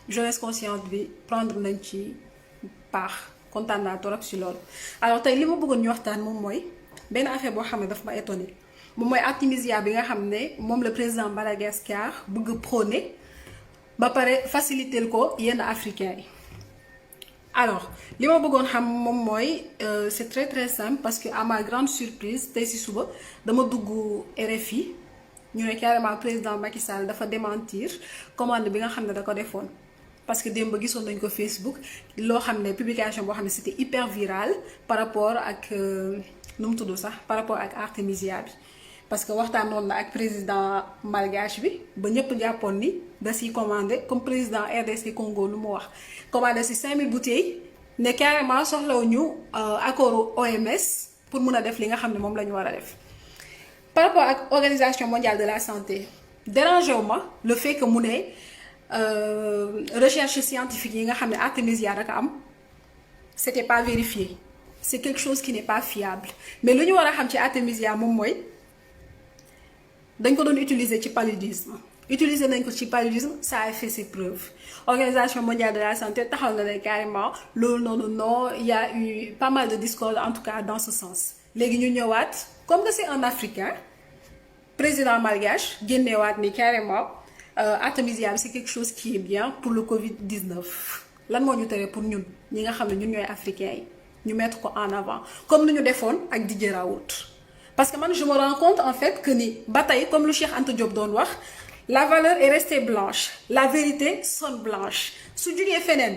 jeunesse consciente bi prendre nañ ci part kontaan naa torop si loolu. alors tey li ma bëggoon ñu waxtaan moom mooy benn affaire boo xam ne daf ma étonné moom mooy artémisia bi nga xam ne moom le président Madagascar bëgg prôné ba pare faciliter ko yenn africains yi. alors li ma bëggoon xam moom mooy c'est très simple parce que à ma grande surprise tey si suba dama dugg RFI ñu ne carrément président Macky Sall dafa démentir commande bi nga xam ne da ko defoon. parce que démb gisoon nañ ko Facebook loo xam ne publication boo xam ne c'était hyper viral par rapport ak nu mu tudd sax par rapport ak artémisia bi. parce que waxtaanoon na ak président malgache bi ba ñëpp jàppoon ni da siy commandé comme président RDC Congo lu mu wax commandé si 5000 bouteilles ne carrément soxlawuñu accord OMS pour mun a def li nga xam ne moom la ñu war a def. par rapport ak organisation mondiale de la santé dérangé wu ma le fait que mu ne recherche scientifique yi nga xam ne artémisia rek am c'était pas vérifié c'est quelque chose qui n'est pas fiable mais lu ñu war a xam ci artémisia moom mooy. dañ ko doon utiliser ci paludisme utiliser nañ ko ci paludisme ça a fait ses preuves organisation mondiale de la santé taxaw na ne carrément loolu noonu non il y a eu pas mal de discours en tout cas dans ce sens léegi ñu ñëwaat comme que c'est un africain président malgache génneewaat ni carrément artémisia bi c'est quelque chose qui est bien pour le Covid-19 lan moo ñu tere pour ñun ñi nga xam ne ñun ñooy africains yi ñu mettre ko en avant comme ni ñu defoon ak Didier Raoult. parce que man je me rends compte en fait que ni ba tey comme lu Cheikh Anta Diop doon wax la valeur est restée blanche la vérité sonne blanche su jugee feneen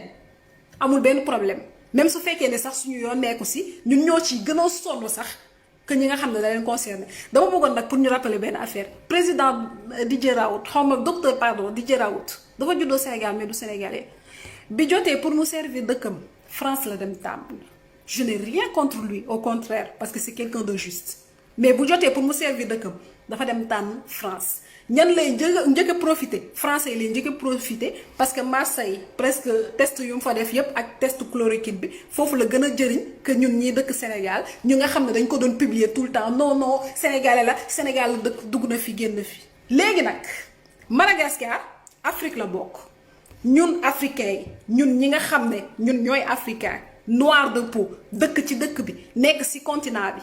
amul benn problème même su fekkee ne sax suñu yoon nekku si ñun ñoo ci gën a sonn sax que ñi nga xam ne da leen concerné dama bëggoon nag pour ñu rappeler benn affaire président Didier Raoult xaw ma docteur pardon Didier Raoult dafa juddoo Sénégal mais du sénégalais bi jotee pour mu servir dëkkam France la dem tàmbali je n'ai rien contre lui au contraire parce que c'est quelqu'un de juste. mais bu jotee pour mu servir dëkkam dafa dem tànn France ñan lay njëkk a profité français yi lay njëkk a profité parce que Marseille presque test yu mu fa def yépp ak test chloroquine bi foofu la gën a jëriñ que ñun ñii dëkk Sénégal ñu nga xam ne dañ ko doon publier tout le temps non sénégalais la Sénégal la dëkk dugg na fi génn fi. léegi nag Madagascar Afrique la bokk ñun africains yi ñun ñi nga xam ne ñun ñooy africain noir de peau dëkk ci dëkk bi nekk ci continent bi.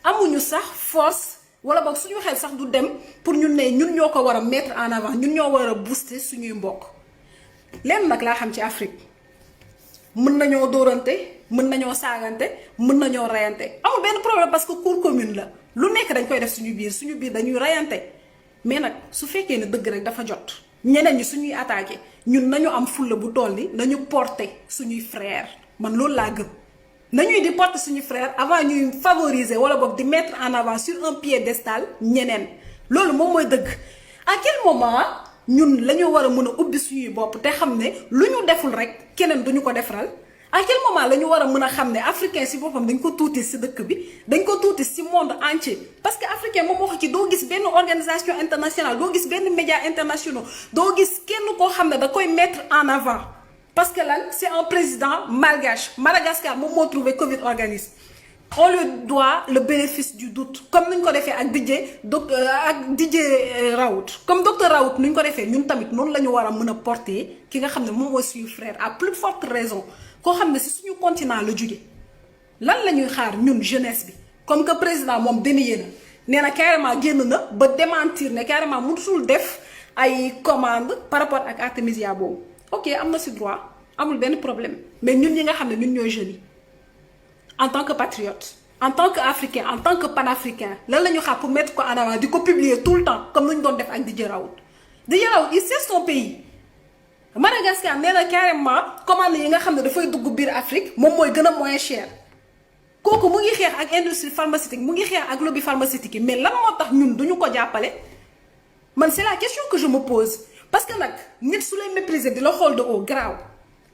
amuñu sax force wala boog suñu xel sax du dem pour ñun ne ñun ñoo ko war a mettre en avant ñun ñoo war a booster suñuy mbokk lenn nag laa xam ci Afrique mën nañoo dóorante mën nañoo saagante mën nañoo reyante amul benn problème parce que cour commune la lu nekk dañ koy def suñu biir dañuy reyante mais nag su fekkee ne dëgg rek dafa jot ñeneen ñi suñuy attaqué ñun nañu am fulla bu toll ni nañu porter suñuy frère man loolu laa gëm. nañuy di porter suñu frère avant ñuy favoriser wala boog di mettre en avant sur un piédestal ñeneen loolu moom mooy dëgg à quel moment ñun la ñu war a mën a ubbi suñuy bopp te xam ne lu ñu deful rek keneen duñu ko defaral à quel moment la ñu war a mën a xam ne africain si boppam dañ ko tuuti si dëkk bi dañ ko tuuti si monde entier parce que africain moom wax ci doo gis benn organisation internationale doo gis benn média internationaux doo gis kenn koo xam ne da koy mettre en avant. parce que là c'est un président malgache Madagascar moom moo trouvé Covid organisme on lui doit le bénéfice du doute comme ni ñu ko defee ak Didier Raoult comme docteur Raoult ni ñu ko defee ñun tamit noonu la ñu war a mën a porter ki nga xam ne moom mooy suñu frère à plus forte raison koo xam ne si suñu continent la jóge lan la ñuy xaar ñun jeunesse bi comme que président moom dénié na nee na carrément génn na ba démentir ne carrément mënutul def ay commande par rapport ak artémisia boobu. ok am na ci droit amul benn problème mais ñun ñi nga xam ne ñun ñooy jeunes yi en tant que patriote en tant que africain en tant que panafricain lan la ñu xaar pour mettre ko en avant di ko publier tout le temps comme ni ñu doon def ak Didier Raoult il sait son pays Madagascar nee na carrément commande yi nga xam ne dafay dugg biir Afrique moom mooy gën a moins cher kooku mu ngi xeex ak industrie pharmaceutique mu ngi xeex ak lobby pharmaceutique yi mais lan moo tax ñun duñu ko jàppale man c'est la question que je me pose. parce que nag nit su lay mépriser di la xool de haut grave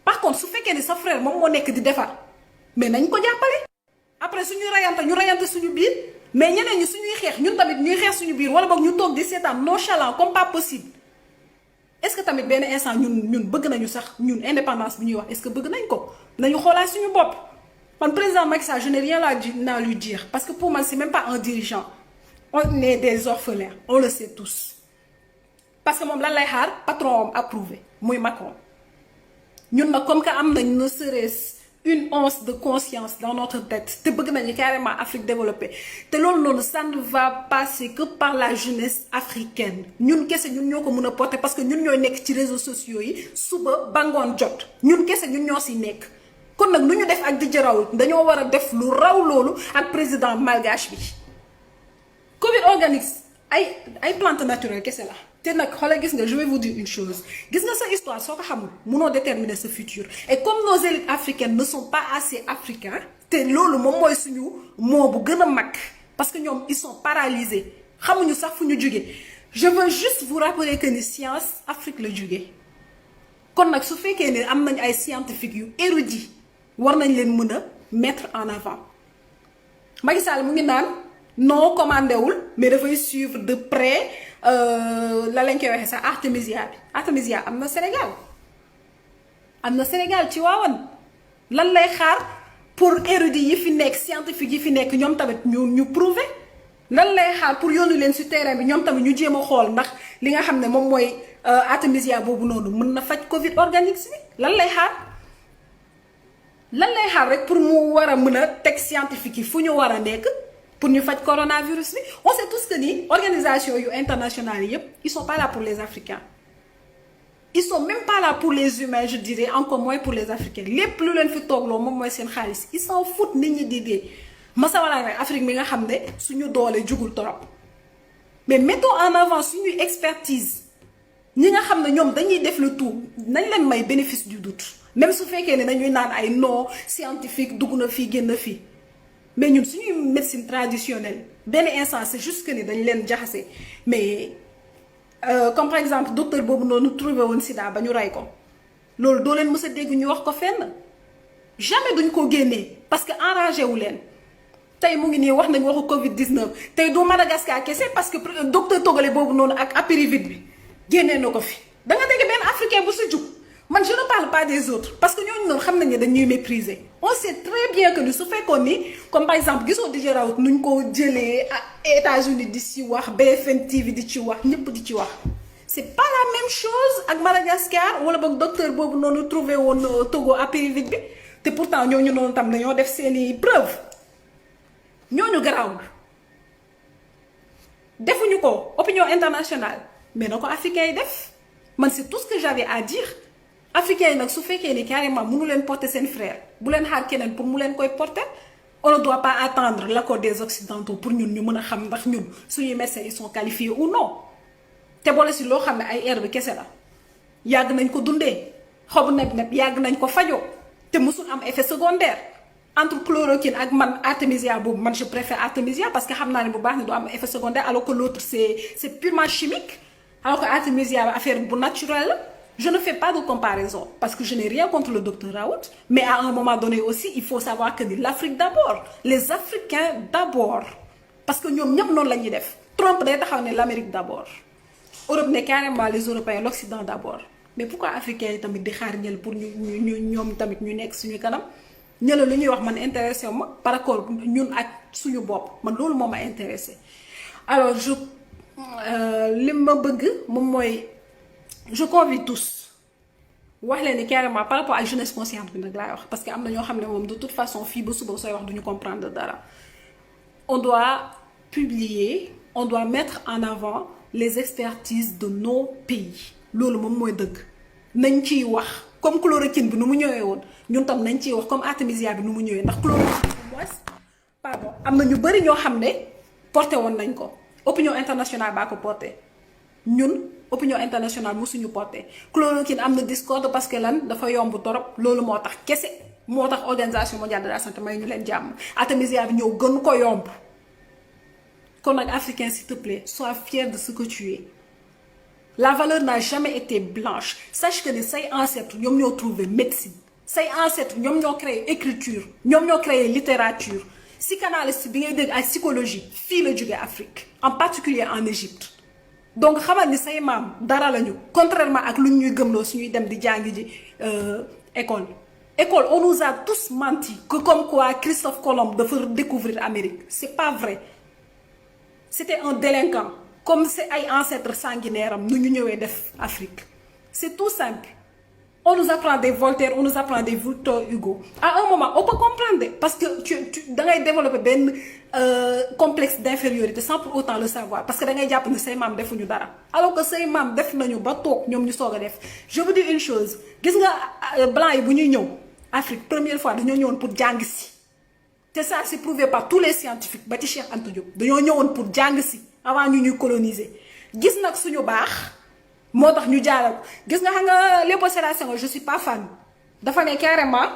par contre su fekkee ni sa frère moom moo nekk di defar mais nañ ko jàppale après suñuy rayante ñu rayante suñu biir mais ñeneen ñi suñuy xeex ñun tamit ñuy xeex suñu biir wala boog ñu toog di seetaan nonchalant comme pas possible est-ce que tamit benn instant ñun bëgg nañu sax ñun indépendance bi ñuy wax est-ce que bëgg nañ ko nañu xoolaat suñu bopp man président Macky Sall je n'ai rien à lui dire parce que pour moi c'est même pas un dirigeant on est des orphelins on le sait tous. parce que moom lan lay xaar patron am approuvé muy Macron ñun nag comme que am nañ ne serait-ce une once de conscience dans notre tête te bëgg nañu carrément Afrique développée te loolu noonu ça ne va passer que par la jeunesse africaine ñun kese ñun ñoo ko mën a porter parce que ñun ñooy nekk ci réseaux sociaux yi suba ba ngoon jot ñun kese ñun ñoo si nekk kon nag nu ñu def ak Didier Raoult dañoo war a def lu raw loolu ak président malgache bi Covid organique ay plante naturelle kese la te nag xoolal gis nga je vais vous dire une chose gis nga sa histoire soo ko xamul munoo déterminer sa futur et comme nos élites africaines ne sont pas assez africains te loolu moom mooy suñu moo bu gën a mag parce que ñoom ils sont paralysés xamuñu sax fu ñu jóge je veux juste vous rappeler que ni science Afrique la jóge kon nag su fekkee ne am nañ ay scientifiques yu érudits war nañ leen mën a mettre en avant Macky Sall mu ngi naan non commandé wul mais dafay suivre de près la lañ koy waxee sax artémisia bi artémisia am na Sénégal ci waawan lan lay xaar pour érudits yi fi nekk scientifique yi fi nekk ñoom tamit ñu prouver lan lay xaar pour yónni leen sur terrain bi ñoom tamit ñu jéem a xool ndax li nga xam ne moom mooy artémisia boobu noonu mën na faj Covid organique si lan lay xaar rek pour mu war a mën a teg scientifique yi fu ñu war a nekk pour ñu faj coronavirus bi on sait tous que ni organisation yu internationales yi yëpp ils sont pas là pour les Africains ils sont même pas là pour les humains je dirais encore moins pour les Africains lépp lu leen fi toogloo moom mooy seen xaalis ils s'en foutent nit ñi di dee masawalaa nag Afrique mi nga xam ne suñu doole jugul torop mais mettons en avant suñuy expertise ñi nga xam ne ñoom dañuy def le tout nañ leen may bénéfice du doute même su fekkee ne dañuy naan ay non scientifique dugg na fii génn fii mais ñun suñuy médecine traditionnelle benn instant c'est juste que ni dañ leen jaxase mais comme par exemple docteur boobu noonu trouvé woon sida ba ñu rey ko loolu doo leen mës a dégg ñu wax ko fenn jamais duñ ko génnee parce que enragé wu leen tey mu ngi nii wax nañ waxu Covid 19 tey du Madagascar kese parce que docteur togolais boobu noonu ak apérivite bi génnee na ko fi da nga dégg benn africain bu si jug man je ne parle pas des autres parce que ñooñu noonu xam nañ ne dañuy mépriser on sait très bien que ni su fekkoon ni comme par exemple gisoo Didier Raoult nuñ ko jëlee États-Unis di ci wax BFM TV di ci wax ñëpp di ci wax c'est pas la même chose ak Madagascar wala boog docteur boobu noonu trouvé woon Togo apérivite bi te pourtant ñooñu noonu tam dañoo def seeni preuve ñooñu garaawul defuñu ko opinion internationale mais na ko africain yi def man c'est tout ce que j'avais à dire africains yi nag su fekkee ni carrément mënu leen porter seen frère bu leen xaar keneen pour mu leen koy porter on ne doit pas attendre l'accord des occidentaux pour ñun ñu mën a xam ndax ñun suñuy médecins ils sont qualifiés ou non te boole si loo xam ne ay herbe kese la yàgg nañ ko dundee xobu neb yàgg nañ ko fajoo te musul am effet secondaire entre chloroquine ak man artémisia boobu man je préfère artémisia parce que xam naa ne bu baax ne du am effet secondaire alors que l'autre c'est purement chimique alors que artémisia affaire bu naturel la. Je ne fais pas de comparaison parce que je n'ai rien contre le docteur Raoult, mais à un moment donné aussi, il faut savoir que l'Afrique d'abord, les Africains d'abord, parce que nous sommes là. Trump est l'Amérique d'abord, Europe n'est carrément les Européens, l'Occident d'abord. Mais pourquoi les Africains sont des charniers pour nous tamit ñu nekk suñu kanam ñëla lu ñuy wax man intéressé ma par rapport ñun ak suñu bopp man loolu moo ma intéressé alors je li ma bëgg moom mooy je convie tous wax leen ni carrément par rapport à jeunesse consciente bi nag laay wax parce que am na ñoo xam ne moom de toute façon fii ba suba sooy wax duñu comprendre dara on doit publier on doit mettre en avant les expertises de nos pays loolu moom mooy dëgg nañ ciy wax comme chloroquine bi nu mu ñëwee woon ñun tam nañ ciy wax comme artémisia bi nu mu ñëwee ndax chloroquine au moins pardon am na ñu bëri ñoo xam ne porté woon nañ ko opinion internationale baa ko porté ñun opinion internationale musuñu porté chloroquine am na discorde parce que lan dafa yomb torop loolu moo tax kese moo tax organisation mondiale de la santé may ñu leen jàmm artémisia bi ñëw gën ko yomb kon nag africain s'il te plaît sois fier de ce que tu es. La valeur n'a jamais été blanche. Sache que say ancêtres ñoom ñoo trouvé médecine say ancêtres ñoom ñoo créé écriture ñoom ñoo créé littérature psychanalyste bi ngay dégg ay psychologie fii la jóge Afrique en particulier en Égypte donc xamal ni say maam dara lañu contrairement ak lu ñuy gëmloo suñuy dem di jàngi ji école on nous a tous menti que comme quoi Christophe Colomb dafa découvrir Amérique c'est pas vrai c'était un délinquant comme c'est ay ancêtres sanguinaires am nu ñu ñëwee def Afrique c'est tout simple On nous apprend des Voltaire, on nous apprend des Victor Hugo. À un moment, on peut comprendre parce que tu as développé un complexe d'infériorité sans pour autant le savoir. Parce que tu as dit que ces membres ne font dara. Alors que ces membres ne font pas def. Je vous dis une chose. Vous voyez les blancs qui sont venus en Afrique, première fois, ils sont venus pour Djangsi. C'est ça, c'est prouvé par tous les scientifiques. Bati Cheikh Anta Diop. Ils sont venus pour Djangsi avant de nous coloniser. Vous voyez ce que moo tax ñu jaaral ko gis nga xam nga Léopold Sédar Senghor je suis pas fan dafa ne carrément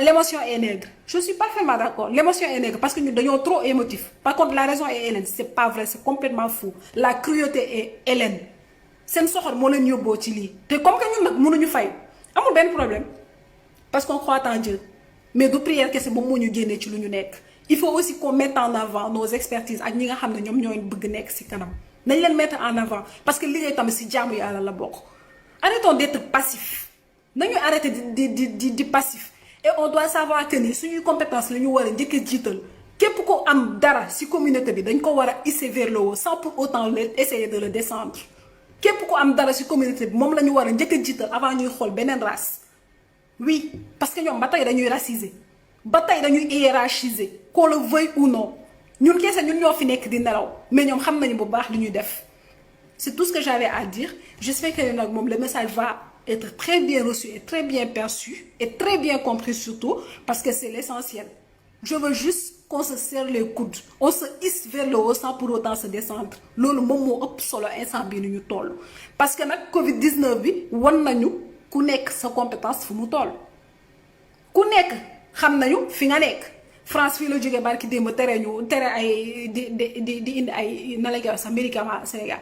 l'émotion est nègre je suis parfaitement d'accord l'émotion est nègre parce que ñun dañoo trop émotif par contre la raison est hellène c'est pas vrai c'est complètement faux la cruauté est hellène seen soxor moo leen yóbboo ci lii te comme que ñun nag mënuñu fay amul benn problème parce qu'on croit en Dieu mais du prière kese moom moo ñu génnee ci lu ñu nekk il faut aussi qu'on mette en avant nos expertises ak ñi nga xam ne ñoom ñooy bëgg nekk ci kanam nañ leen mettre en avant parce que liggéey tamit ci jaamu yàlla la bokk arrêtons d'être passif nañu arrêter di passif et on doit savoir que ni suñuy compétence la ñu war a njëkk a jiital képp ko am dara ci communauté bi dañ ko war a hisser vers le haut sans pour autant essayer de le descendre képp ko am dara ci communauté bi moom la ñu war a njëkk a jiital avant ñuy xool beneen race oui parce que ñoom ba tey dañuy raciser ba tey dañuy hiérarchiser qu'on le veuille ou non ñun kese ñun ñoo fi nekk di nelaw mais ñoom xam nañu bu baax li ñuy def c'est tout ce que j'avais à dire j'espère que nag moom le message va être très bien reçu et très bien perçu et très bien compris surtout parce que c'est l'essentiel je veux juste qu'on se serre les coudes on se hisse vers le haut sans pour autant se descendre loolu moom moo ëpp solo instant bii ni ñu toll parce que nag Covid 19 bi wan nañu ku nekk sa compétence fu mu toll ku nekk xam nañu fi nga nekk France fii la jógee barki démb tere ay di indi ay na la koy wax sax médicament Sénégal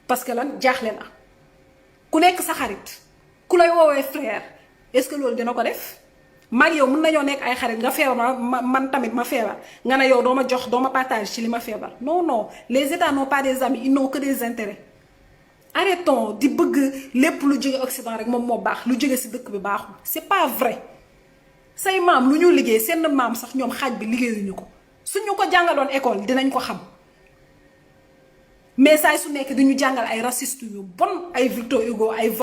parce que lan jaaxle na ku nekk sa xarit ku lay woowee frère est-ce que loolu dina ko def mag yow mën nañoo nekk ay xarit nga feebar man tamit ma feebar nga ne yow doo ma jox doo ma partage ci li ma feebar non non les États n'ont pas des amis ils n'ont que des intérêts arrêtons di bëgg lépp lu jóge Occident rek moom moo baax lu jóge ci dëkk bi baaxul c'est pas vrai say maam lu ñu liggéey seen maam sax ñoom xaaj bi liggéeyuñu ko suñu ko jàngaloon école dinañ ko xam mais saay su nekk dañu jàngal ay racistes yu bon ay Victor Hugo ay